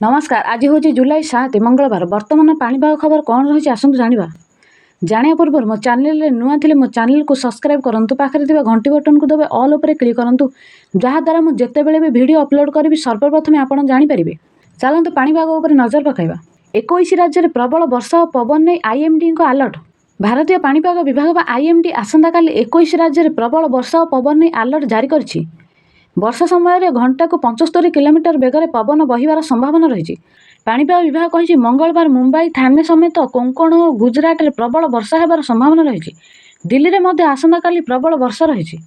नमस्कार। आज हूँ जुलाई 7 मंगलवार। वर्तमान पाणीपाग खबर कौन रही आसतु जाना। जाना पूर्व मो चैनल नुआ थे मो चैनल को सब्सक्राइब करूँ, पाखे घंटी बटन को दबे ऑल उपर क्लिक करूँ, जहाद्वारा मुझे जितेबले भी वीडियो अपलोड करी सर्वप्रथमे आपड़ जानीपारे। चलते पाणीपाग उपर नजर पकाइबा। 21 राज्य में प्रबल वर्षा और पवन नहीं आईएमडी को अलर्ट। भारतीय पाणीपाग विभाग आईएमडी आसंता काली 21 राज्य में प्रबल वर्षा और पवन नहीं अलर्ट जारी करिछि। वर्षा समय घंटा को 75 किलोमीटर बेगर पवन बहिबार संभावना रही। पाणीपाग विभाग कही मंगलवार मुंबई थाने समेत कोंकण और गुजरात में प्रबल वर्षा होबार संभावना रही। दिल्ली में आसंता काली प्रबल वर्षा रही।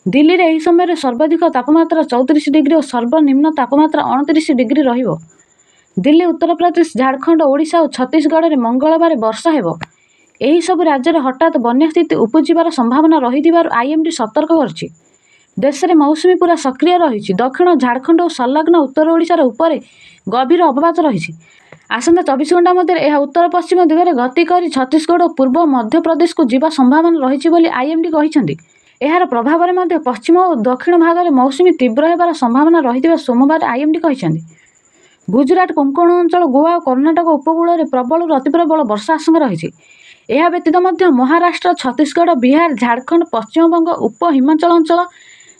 दिल्ली में यह समय सर्वाधिक तापमात्रा 34 डिग्री और सर्वनिम्न तापमात्रा 29 डिग्री रहिबो। दिल्ली, उत्तर प्रदेश, झारखंड, ओडिशा और छत्तीसगढ़ में मंगलवार वर्षा हेबो। एही सब राज्य में हठात बन्या स्थिति उपजिबार संभावना रही आईएमडी सतर्क करछि। देश में मौसुमी पूरा सक्रिय रही। दक्षिण झारखंड और संलग्न उत्तर ओडिशार उपरे गभीर अवपात रही। आसंता 24 घंटा मध्य यह उत्तर पश्चिम दिगरे गति कर छत्तीसगढ़ और पूर्व मध्य प्रदेश को जीवा संभावना रही बोली आईएमडी कहिसेंती। यार प्रभाव में पश्चिम और दक्षिण भाग में मौसुमी तीव्र होबार संभावना रही सोमवार आईएमडी कहिसेंती। गुजरात, कोंकण अंचल, गोवा और कर्णाटक उपकूल में प्रबल और अति प्रबल वर्षा आशंका रही। यह व्यतीत महाराष्ट्र, छत्तीसगढ़, बिहार, झारखंड, पश्चिमबंग, उप हिमाचल अंचल,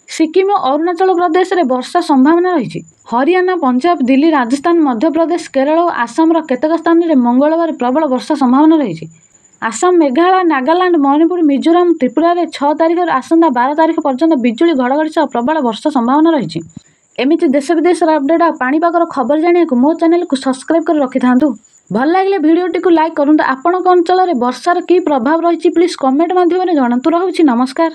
सिक्किम और अरुणाचल प्रदेश में वर्षा संभावना रही। हरियाणा, पंजाब, दिल्ली, राजस्थान, मध्य प्रदेश, केरल और आसाम केतक स्थान में मंगलवार प्रबल वर्षा संभावना रही। आसाम, मेघालय, नागालैंड, मणिपुर, मिजोराम, त्रिपुरा में 6 तारीख और आसंता 12 तारीख पर्यंत बिजुली घड़घड़ी सह प्रबल वर्षा संभावना रही। एमती देश विदेश अपडेट और पाणीपागर खबर जाना मो चैनल को सब्सक्राइब कर रखि था। भल लगे भिडियोटी को लाइक करूँ। आपण अंचल में वर्षार की प्रभाव रही प्लीज कमेंट माध्यम जनातु। रहुछि नमस्कार।